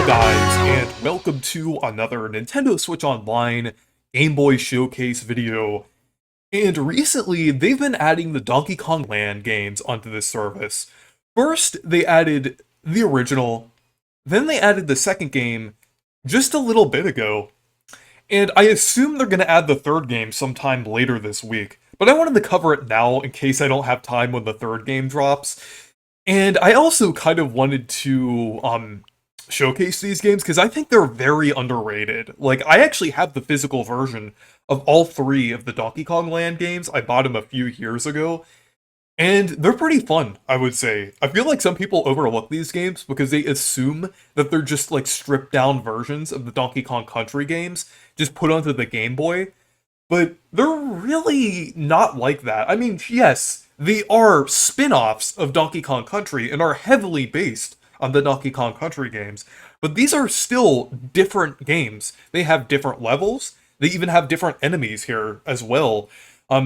guys, and welcome to another Nintendo Switch Online Game Boy Showcase video. And recently, they've been adding the Donkey Kong Land games onto this service. First, they added the original, then they added the second game just a little bit ago. And I assume they're going to add the third game sometime later this week. But I wanted to cover it now in case I don't have time when the third game drops. And I also kind of wanted to showcase these games because I think they're very underrated. Like, I actually have the physical version of all three of the Donkey Kong Land games. I bought them a few years ago, and they're pretty fun, I would say. I feel like some people overlook these games because they assume that they're just like stripped down versions of the Donkey Kong Country games, just put onto the Game Boy. But they're really not like that. I mean, yes, they are spin-offs of Donkey Kong Country and are heavily based on the Donkey Kong Country games, but these are still different games. They have different levels. They even have different enemies here as well.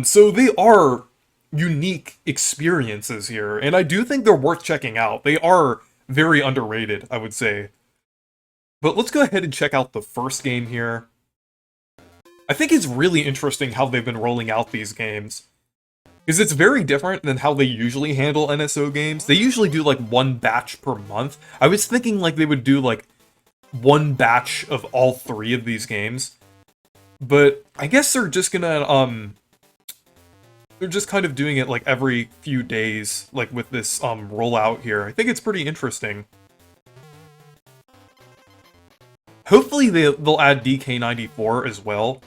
So they are unique experiences here, and I do think they're worth checking out. They are very underrated, I would say. But let's go ahead and check out the first game here. I think it's really interesting how they've been rolling out these games, because it's very different than how they usually handle NSO games. They usually do like one batch per month. I was thinking like they would do like one batch of all three of these games. But I guess they're just gonna, they're just kind of doing it like every few days, like with this rollout here. I think it's pretty interesting. Hopefully they'll add DK94 as well,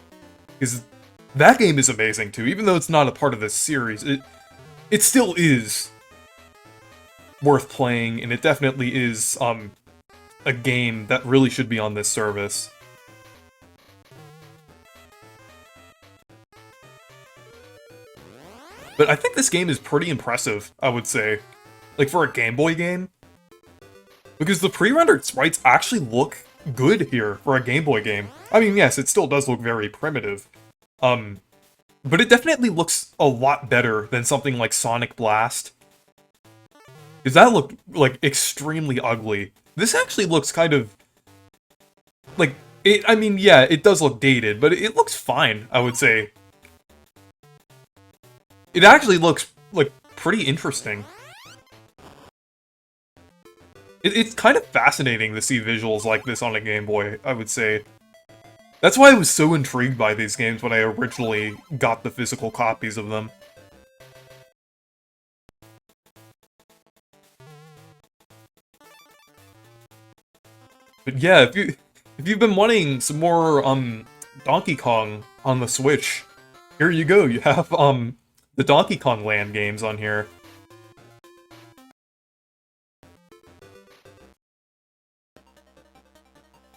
because that game is amazing too. Even though it's not a part of this series, it still is worth playing, and it definitely is a game that really should be on this service. But I think this game is pretty impressive, I would say. Like, for a Game Boy game. Because the pre-rendered sprites actually look good here for a Game Boy game. I mean, yes, it still does look very primitive. But it definitely looks a lot better than something like Sonic Blast. Because that looked, like, extremely ugly. This actually looks kind of... like, I mean, yeah, it does look dated, but it looks fine, I would say. It actually looks, like, pretty interesting. It's kind of fascinating to see visuals like this on a Game Boy, I would say. That's why I was so intrigued by these games when I originally got the physical copies of them. But yeah, if you've been wanting some more Donkey Kong on the Switch, here you go. You have the Donkey Kong Land games on here.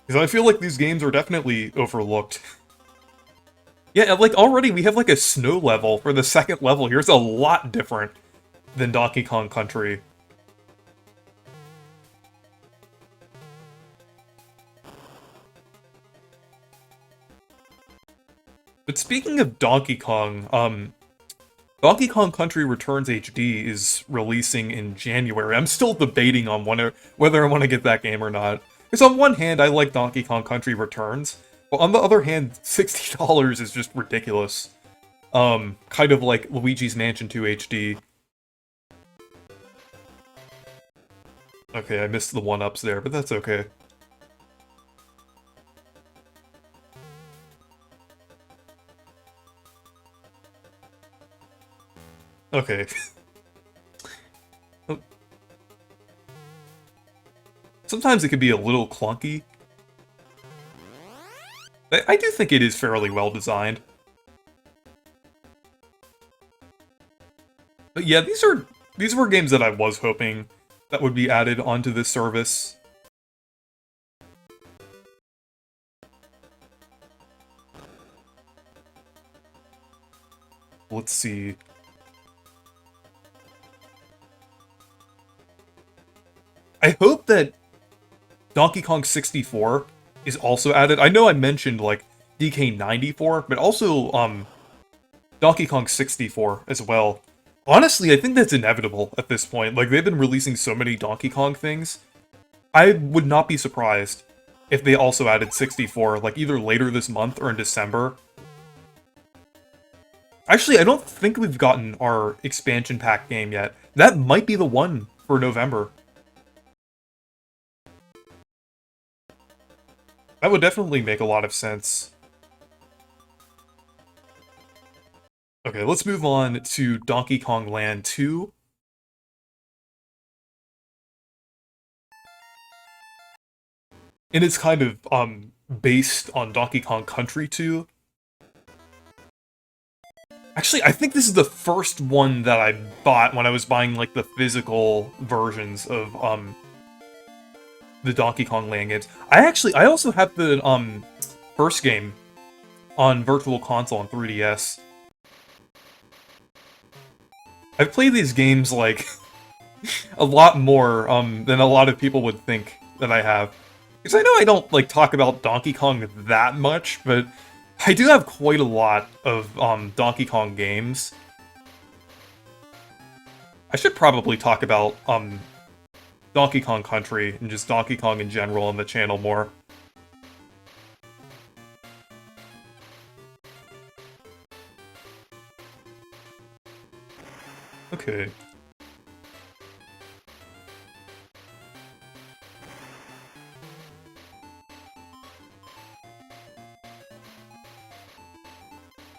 Because I feel like these games are definitely overlooked. Yeah, like, already we have, like, a snow level for the second level. Here's a lot different than Donkey Kong Country. But speaking of Donkey Kong, Donkey Kong Country Returns HD is releasing in January. I'm still debating on whether I want to get that game or not. Because on one hand, I like Donkey Kong Country Returns, but on the other hand, $60 is just ridiculous. Kind of like Luigi's Mansion 2 HD. Okay, I missed the one-ups there, but that's okay. Okay. Sometimes it can be a little clunky. I do think it is fairly well designed. But yeah, these were games that I was hoping that would be added onto this service. Let's see. I hope that Donkey Kong 64 is also added. I know I mentioned, like, DK94, but also, Donkey Kong 64 as well. Honestly, I think that's inevitable at this point. Like, they've been releasing so many Donkey Kong things. I would not be surprised if they also added 64, like either later this month or in December. Actually, I don't think we've gotten our expansion pack game yet. That might be the one for November. That would definitely make a lot of sense. Okay, let's move on to Donkey Kong Land 2. And it's kind of based on Donkey Kong Country 2. Actually, I think this is the first one that I bought when I was buying like the physical versions of the Donkey Kong Land games. I also have the first game on Virtual Console on 3DS. I've played these games like a lot more than a lot of people would think that I have. Because I know I don't like talk about Donkey Kong that much, but I do have quite a lot of Donkey Kong games. I should probably talk about Donkey Kong Country and just Donkey Kong in general on the channel more. Okay.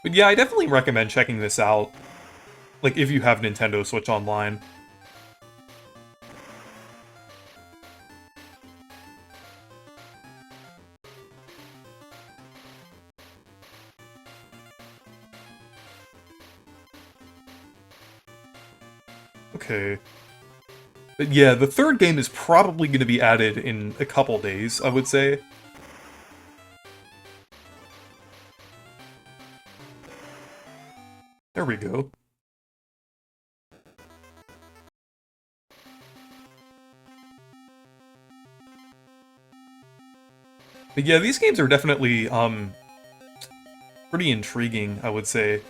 But yeah, I definitely recommend checking this out. Like, if you have Nintendo Switch Online. Okay. But yeah, the third game is probably going to be added in a couple days, I would say. There we go. But yeah, these games are definitely, pretty intriguing, I would say.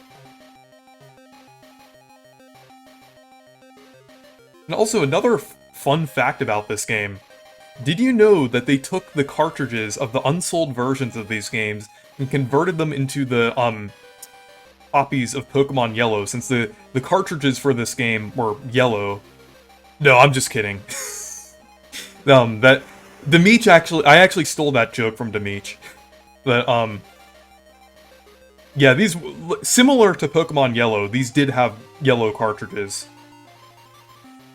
And also, another fun fact about this game. Did you know that they took the cartridges of the unsold versions of these games and converted them into the, copies of Pokemon Yellow, since the cartridges for this game were yellow? No, I'm just kidding. That... Demeech I actually stole that joke from Demeech. But, yeah, these... Similar to Pokemon Yellow, these did have yellow cartridges.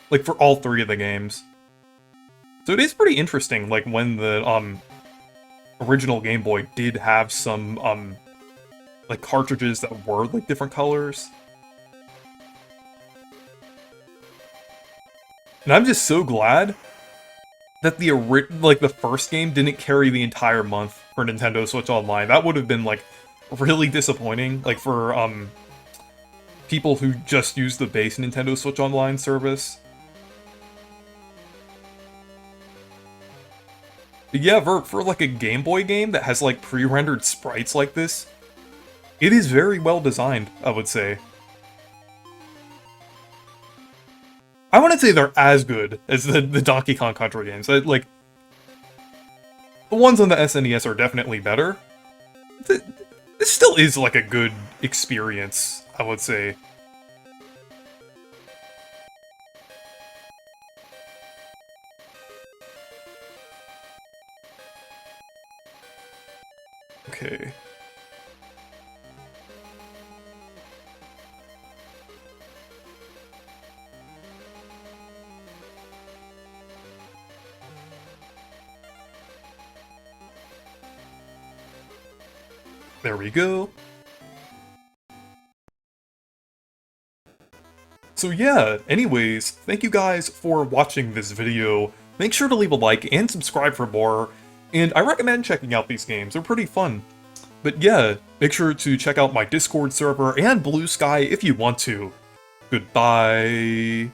Like, for all three of the games. So it is pretty interesting, like, when the, original Game Boy did have some, like, cartridges that were, like, different colors. And I'm just so glad that the first game didn't carry the entire month for Nintendo Switch Online. That would have been, like, really disappointing, like, for, people who just use the base Nintendo Switch Online service. But yeah, for like a Game Boy game that has like pre-rendered sprites like this, it is very well designed, I would say. I wouldn't say they're as good as the Donkey Kong Country games. Like, the ones on the SNES are definitely better. This still is like a good experience, I would say. Okay. There we go. So yeah, anyways, thank you guys for watching this video. Make sure to leave a like and subscribe for more, and I recommend checking out these games, they're pretty fun. But yeah, make sure to check out my Discord server and Blue Sky if you want to. Goodbye.